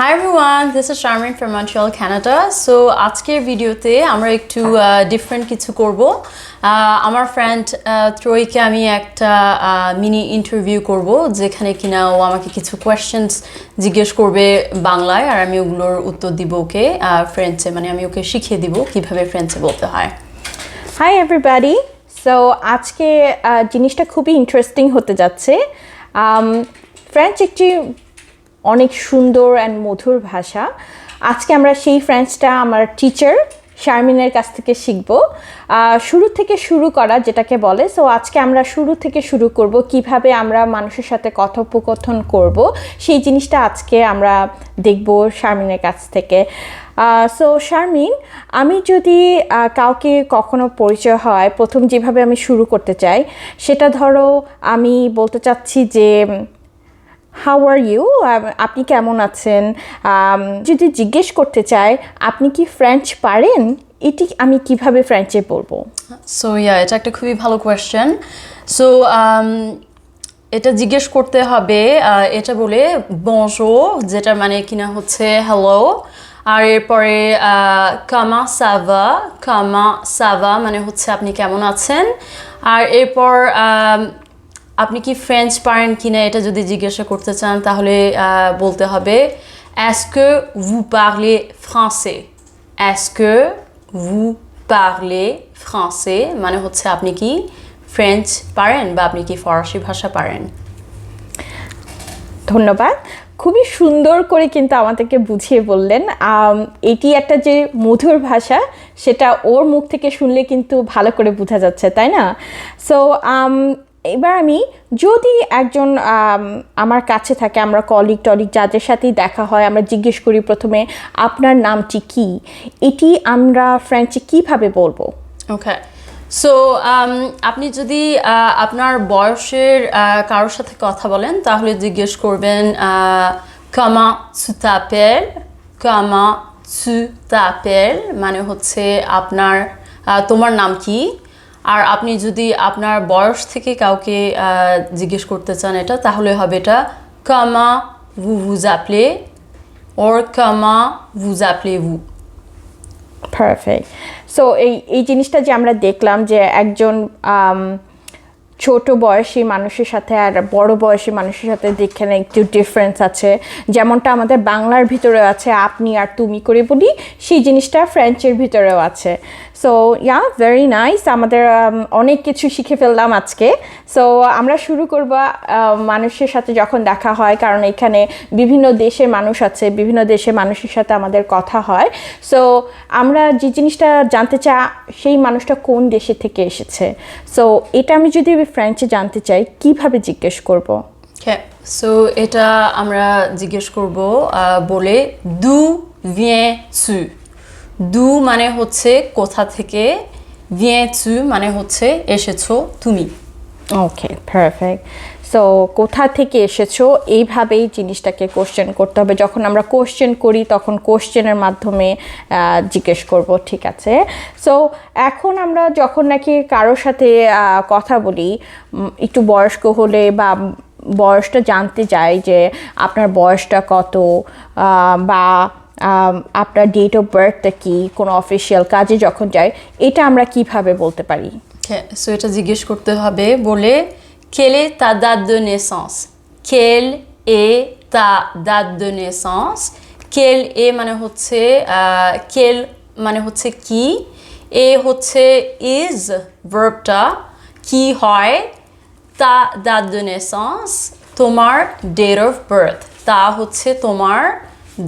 Hi everyone, this is Charmaine from Montreal, Canada. So আজকের ভিডিওতে আমরা একটু ডিফারেন্ট কিছু করব। আমার ফ্রেন্ড ত্রয়ীকে আমি একটা মিনি ইন্টারভিউ করব, যেখানে কিনা ও আমাকে কিছু কোয়েশ্চেন্স জিজ্ঞেস করবে বাংলায়, আর আমি ওগুলোর উত্তর দিব ওকে ফ্রেঞ্চে, মানে আমি ওকে শিখিয়ে দিব কিভাবে ফ্রেঞ্চে বলতে হয়। Hi everybody. So আজকে জিনিসটা খুবই ইন্টারেস্টিং হতে যাচ্ছে। ফ্রেঞ্চ একটি অনেক সুন্দর অ্যান্ড মধুর ভাষা। আজকে আমরা সেই ফ্রেঞ্চটা আমার টিচার শারমিনের কাছ থেকে শিখব। শুরু থেকে শুরু করা যেটাকে বলে। সো আজকে আমরা শুরু থেকে শুরু করব, কিভাবে আমরা মানুষের সাথে কথোপকথন করব সেই জিনিসটা আজকে আমরা দেখব শারমিনের কাছ থেকে। সো শারমিন, আমি যদি কাউকে কখনো পরিচয় হয়, প্রথম যেভাবে আমি শুরু করতে চাই সেটা ধরো আমি বলতে চাচ্ছি যে হাউ আর ইউ, আপনি কেমন আছেন। যদি জিজ্ঞেস করতে চাই আপনি কি ফ্রেঞ্চ পারেন, এটি আমি কিভাবে ফ্রেঞ্চে বলবো? সো এটা একটা খুবই ভালো কোয়েশ্চেন। সো এটা জিজ্ঞেস করতে হবে এটা বলে বনজোর, যেটা মানে কিনা হচ্ছে হ্যালো, আর এরপরে কামা সাভা মানে হচ্ছে আপনি কেমন আছেন। আর এরপর আপনি কি ফ্রেঞ্চ পারেন কিনা এটা যদি জিজ্ঞাসা করতে চান তাহলে বলতে হবে est-ce que vous parlez français, est-ce que vous parlez français, মানে হচ্ছে আপনি কি ফ্রেঞ্চ পারেন বা আপনি কি ফরাসি ভাষা পারেন। ধন্যবাদ, খুবই সুন্দর করে কিন্তু আমাদেরকে বুঝিয়ে বললেন। এটি একটা যে মধুর ভাষা সেটা ওর মুখ থেকে শুনলে কিন্তু ভালো করে বোঝা যাচ্ছে, তাই না? সো এবার আমি যদি একজন আমার কাছে থাকে, আমরা কলিগ যাদের সাথেই দেখা হয়, আমরা জিজ্ঞেস করি প্রথমে আপনার নামটি কি, এটি আমরা ফ্রেঞ্চে কিভাবে বলবো? ওকে, সো আপনি যদি আপনার বয়সের কারোর সাথে কথা বলেন তাহলে জিজ্ঞেস করবেন comment tu t'appelles, comment tu t'appelles, মানে হচ্ছে আপনার তোমার নাম কি। আর আপনি যদি আপনার বয়স থেকে কাউকে জিজ্ঞেস করতে চান এটা, তাহলে হবে এটা comment vous vous appelez or comment vous appelez-vous. Perfect. So এই জিনিসটা যে আমরা দেখলাম যে একজন ছোট বয়সী মানুষের সাথে আর বড় বয়সী মানুষের সাথে যেখানে একটু ডিফারেন্স আছে, যেমনটা আমাদের বাংলার ভিতরেও আছে আপনি আর তুমি করে বলি, সেই জিনিসটা ফ্রেঞ্চের ভিতরেও আছে। সো ভেরি নাইস, আমাদের অনেক কিছু শিখে ফেললাম আজকে। সো আমরা শুরু করব মানুষের সাথে যখন দেখা হয়, কারণ এখানে বিভিন্ন দেশের মানুষ আছে, বিভিন্ন দেশের মানুষের সাথে আমাদের কথা হয়। সো আমরা যে জিনিসটা জানতে চাই সেই মানুষটা কোন দেশে থেকে এসেছে। সো এটা আমি যদি ফ্রেঞ্চে জানতে চাই কিভাবে জিজ্ঞেস করব? হ্যাঁ, সো এটা আমরা জিজ্ঞেস করব বলে d'où viens-tu, d'où মানে হচ্ছে কোথা থেকে, viens-tu মানে হচ্ছে এসেছো তুমি। ওকে, পারফেক্ট। সো কোথা থেকে এসেছো, এইভাবেই জিনিসটাকে কোশ্চেন করতে হবে। যখন আমরা কোশ্চেন করি তখন কোশ্চেনের মাধ্যমে জিজ্ঞেস করব, ঠিক আছে? সো এখন আমরা যখন নাকি কারোর সাথে কথা বলি, একটু বয়স্ক হলে বা বয়সটা জানতে চাই যে আপনার বয়সটা কত, বা আপনার ডেট অফ বার্থটা কি, কোনো অফিসিয়াল কাজে যখন যাই, এটা আমরা কিভাবে বলতে পারি? হ্যাঁ, সো এটা জিজ্ঞেস করতে হবে বলে quelle est ta date de naissance, quelle est ta date de naissance, quelle est মানে হচ্ছে quelle মানে হচ্ছে কি, এ হচ্ছে is ভার্বটা, কি হয়, ta date de naissance তোমার date of birth, তা হচ্ছে তোমার,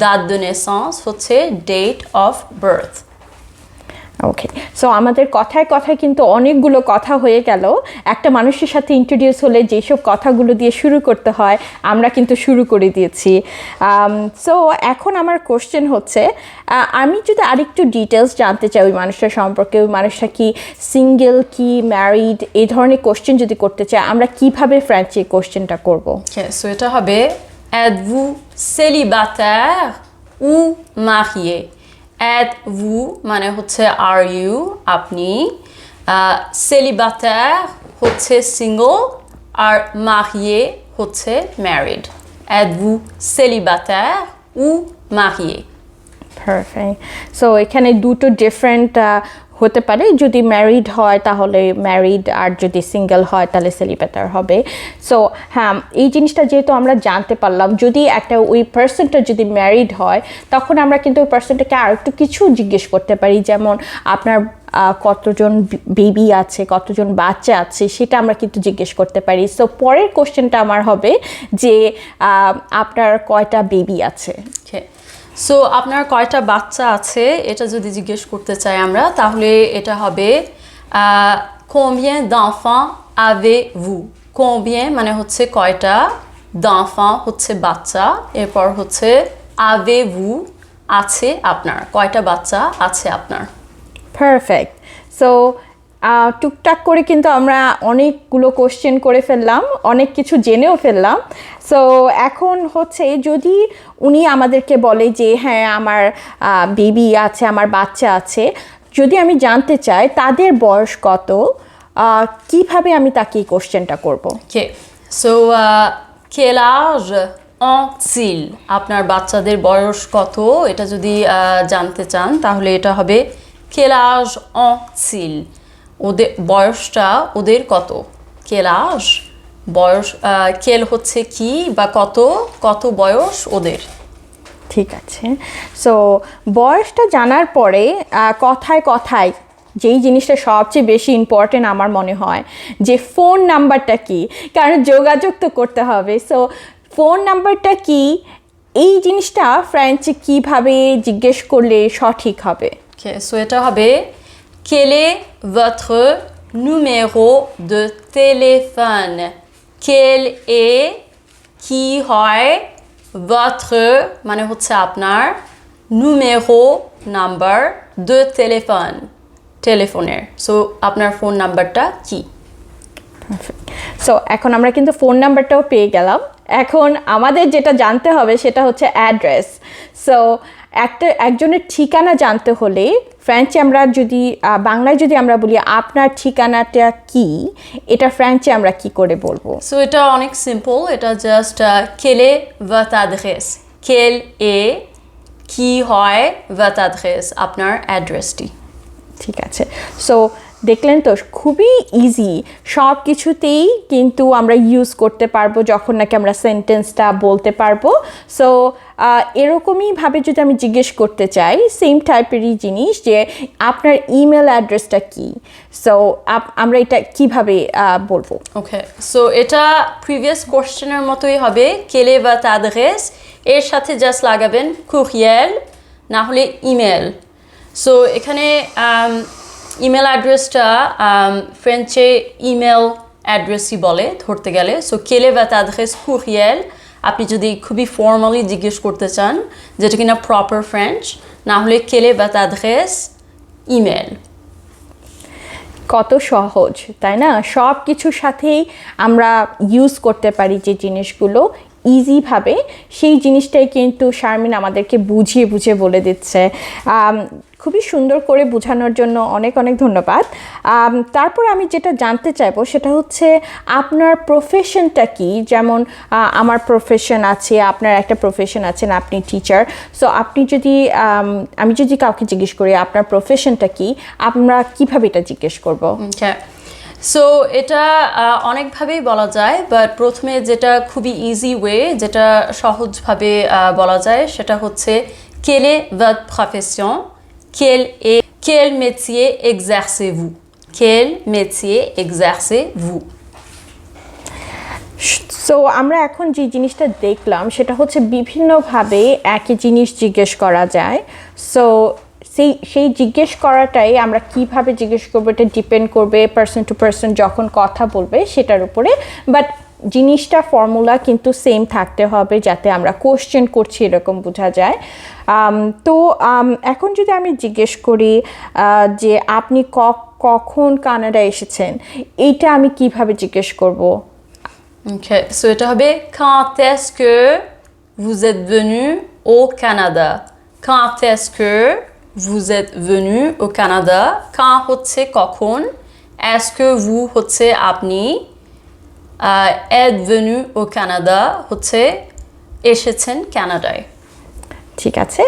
date de naissance হচ্ছে date of birth. Okay, so আমাদের কথায় কথায় কিন্তু অনেকগুলো কথা হয়ে গেল। একটা মানুষের সাথে ইন্ট্রোডিউস হলে যেসব কথাগুলো দিয়ে শুরু করতে হয় আমরা কিন্তু শুরু করে দিয়েছি। সো এখন আমার কোশ্চেন হচ্ছে, আমি যদি আরেকটু ডিটেলস জানতে চাই ওই মানুষটা সম্পর্কে, ওই মানুষটা কি সিঙ্গেল কি ম্যারিড, এই ধরনের কোশ্চেন যদি করতে চাই আমরা কিভাবে ফ্রেঞ্চে কোশ্চেনটা করব? সো এটা হবে êtes-vous célibataire ou marié, êtes-vous মানে হচ্ছে are you আপনি, célibataire হচ্ছে single, আর marié হচ্ছে married, êtes-vous célibataire ou marié. Perfect. So এখানে দুটো ডিফারেন্ট হতে পারে, যদি ম্যারিড হয় তাহলে ম্যারিড, আর যদি সিঙ্গেল হয় তাহলে সেলিব্রেটার হবে। সো হ্যাঁ, এই জিনিসটা যেহেতু আমরা জানতে পারলাম, যদি একটা ওই পার্সনটা যদি ম্যারিড হয় তখন আমরা কিন্তু ওই পার্সনটাকে আর একটু কিছু জিজ্ঞেস করতে পারি, যেমন আপনার কতজন বেবি আছে, কতজন বাচ্চা আছে, সেটা আমরা কিন্তু জিজ্ঞেস করতে পারি। সো পরের কোশ্চেনটা আমার হবে যে আপনার কয়টা বেবি আছে। সো আপনার কয়টা বাচ্চা আছে এটা যদি জিজ্ঞেস করতে চাই আমরা, তাহলে এটা হবে combien d'enfants avez-vous? combien মানে হচ্ছে কয়টা, d'enfants হচ্ছে বাচ্চা, এরপর হচ্ছে avez-vous আছে আপনার, কয়টা বাচ্চা আছে আপনার। পারফেক্ট। সো টুকটাক করে কিন্তু আমরা অনেকগুলো কোশ্চেন করে ফেললাম, অনেক কিছু জেনেও ফেললাম। সো এখন হচ্ছে যদি উনি আমাদেরকে বলে যে হ্যাঁ আমার বেবি আছে, আমার বাচ্চা আছে, যদি আমি জানতে চাই তাদের বয়স কত, কিভাবে আমি তাকে এই কোশ্চেনটা করব? ওকে, সো quel âge ont-ils? আপনার বাচ্চাদের বয়স কত এটা যদি জানতে চান তাহলে এটা হবে quel âge ont-ils? ওদের বয়সটা ওদের কত, quel âge বয়স, quel হচ্ছে কি বা কত, কত বয়স ওদের। ঠিক আছে। সো বয়সটা জানার পরে কথায় কথায় যেই জিনিসটা সবচেয়ে বেশি ইম্পর্টেন্ট আমার মনে হয় যে ফোন নাম্বারটা কি, কারণ যোগাযোগ তো করতে হবে। সো ফোন নাম্বারটা কি, এই জিনিসটা ফ্রেঞ্চে কিভাবে জিজ্ঞেস করলে সঠিক হবে? ওকে, সো এটা হবে quel est votre numéro de téléphone? quel est কি হয়, votre মানে হচ্ছে আপনার, numéro নাম্বার, de téléphone টেলিফোনের, সো আপনার ফোন নাম্বারটা কি। সো এখন আমরা কিন্তু ফোন নাম্বারটাও পেয়ে গেলাম। এখন আমাদের যেটা জানতে হবে সেটা হচ্ছে অ্যাড্রেস। সো একজনের ঠিকানা জানতে হলে ফ্রেঞ্চে আমরা যদি বাংলায় যদি আমরা বলি আপনার ঠিকানাটা কি, এটা ফ্রেঞ্চে আমরা কি করে বলবো? সো এটা অনেক সিম্পল, এটা just quel est votre adresse? quel est কি হয়, votre adresse আপনার অ্যাড্রেসটি। ঠিক আছে। সো দেখলেন তো, খুবই ইজি, সব কিছুতেই কিন্তু আমরা ইউজ করতে পারবো যখন নাকি আমরা সেন্টেন্সটা বলতে পারবো। সো এরকমই ভাবে যদি আমি জিজ্ঞেস করতে চাই সেম টাইপেরই জিনিস যে আপনার ইমেল অ্যাড্রেসটা কি, সো আমরা এটা কিভাবে বলবো? ওকে, সো এটা প্রিভিয়াস কোশ্চেনের মতোই হবে, quel est votre adresse, এর সাথে জাস্ট লাগাবেন courriel না হলে ইমেল। সো এখানে ইমেল অ্যাড্রেসটা ফ্রেঞ্চে ইমেল অ্যাড্রেসই বলে ধরতে গেলে। So quel est votre adresse courriel আপনি যদি খুবই ফর্মালি জিজ্ঞেস করতে চান, যেটা কিনা প্রপার ফ্রেঞ্চ, না হলে quel est votre adresse email. কত সহজ, তাই না? সব কিছুর সাথেই আমরা ইউজ করতে পারি যে জিনিসগুলো ইজিভাবে, সেই জিনিসটাই কিন্তু শারমিন আমাদেরকে বুঝিয়ে বুঝিয়ে বলে দিচ্ছে। খুবই সুন্দর করে বোঝানোর জন্য অনেক অনেক ধন্যবাদ। তারপর আমি যেটা জানতে চাইবো সেটা হচ্ছে আপনার প্রফেশনটা কি। যেমন আমার প্রফেশন আছে, আপনার একটা প্রফেশন আছেন, আপনি টিচার। সো আপনি যদি আমি যদি কাউকে জিজ্ঞেস করি আপনার প্রফেশনটা কি, আমরা কিভাবে এটা জিজ্ঞেস করবো? সো এটা অনেকভাবেই বলা যায়, বাট প্রথমে যেটা খুবই ইজি ওয়ে, যেটা সহজভাবে বলা যায় সেটা হচ্ছে quelle est votre profession? Quel métier exercez-vous? Quel métier exercez-vous? So আমরা এখন যে জিনিসটা দেখলাম সেটা হচ্ছে বিভিন্নভাবে একই জিনিস জিজ্ঞেস করা যায়। সো সেই জিজ্ঞেস করাটাই আমরা কিভাবে জিজ্ঞেস করবো এটা ডিপেন্ড করবে পার্সন টু পার্সন যখন কথা বলবে সেটার উপরে, বাট জিনিসটা ফর্মুলা কিন্তু সেম থাকতে হবে যাতে আমরা কোশ্চেন করছি এরকম বোঝা যায়। তো এখন যদি আমি জিজ্ঞেস করি যে আপনি কখন কানাডা এসেছেন, এইটা আমি কিভাবে জিজ্ঞেস করব? ওকে, সো এটা হবে quand est-ce que vous êtes venu au Canada? Quand est-ce que vous êtes venu au Canada? quand হচ্ছে কখন, est-ce que vous হচ্ছে আপনি, êtes venu au Canada হচ্ছে এসেছেন কানাডায়। ঠিক আছে,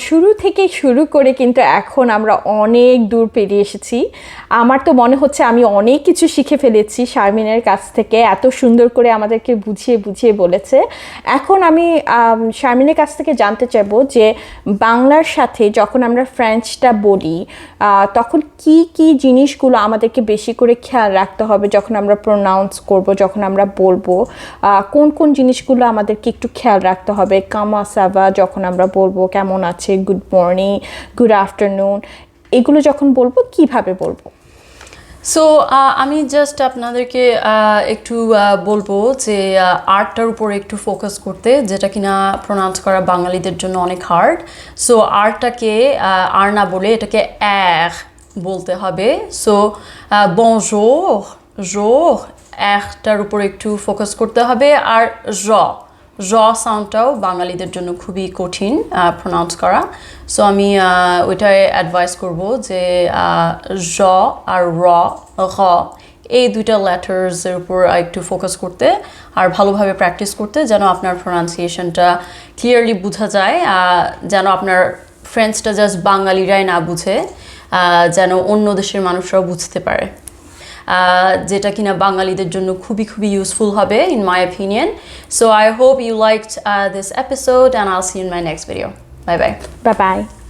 শুরু থেকে শুরু করে কিন্তু এখন আমরা অনেক দূর পেরিয়ে এসেছি। আমার তো মনে হচ্ছে আমি অনেক কিছু শিখে ফেলেছি শারমিনের কাছ থেকে, এত সুন্দর করে আমাদেরকে বুঝিয়ে বুঝিয়ে বলেছে। এখন আমি শারমিনের কাছ থেকে জানতে চাইবো যে বাংলার সাথে যখন আমরা ফ্রেঞ্চটা বলি তখন কি কি জিনিসগুলো আমাদেরকে বেশি করে খেয়াল রাখতে হবে যখন আমরা প্রোনাউন্স করব, যখন আমরা বলবো, কোন কোন জিনিসগুলো আমাদেরকে একটু খেয়াল রাখতে হবে? কামা সাভা যখন আমরা বলবো, কেমন আছে, গুড মর্নিং, গুড আফটারনুন, এগুলো যখন বলবো কিভাবে বলবো? সো আমি জাস্ট আপনাদেরকে একটু বলবো যে আর্টটার উপর একটু ফোকাস করতে, যেটা কিনা প্রোনাউন্স করা বাঙালিদের জন্য অনেক হার্ড। সো আর্টটাকে আর না বলে এটাকে বলতে হবে। সো বনজোর, জোর, একটার উপর একটু ফোকাস করতে হবে। আর সাউন্ডটাও বাঙালিদের জন্য খুবই কঠিন প্রোনাউন্স করা। সো আমি ওইটাই অ্যাডভাইস করব যে আর এই দুইটা লেটার্সের উপর একটু ফোকাস করতে আর ভালোভাবে প্র্যাকটিস করতে, যেন আপনার প্রোনাউন্সিয়েশনটা ক্লিয়ারলি বোঝা যায়, যেন আপনার ফ্রেন্ডসটা জাস্ট বাঙালিরাই না বুঝে, যেন অন্য দেশের মানুষরাও বুঝতে পারে, যেটা কিনা বাঙালিদের জন্য খুবই খুবই ইউজফুল হবে in my opinion. So I hope you liked this episode and I'll see you in my next video. Bye bye. Bye bye.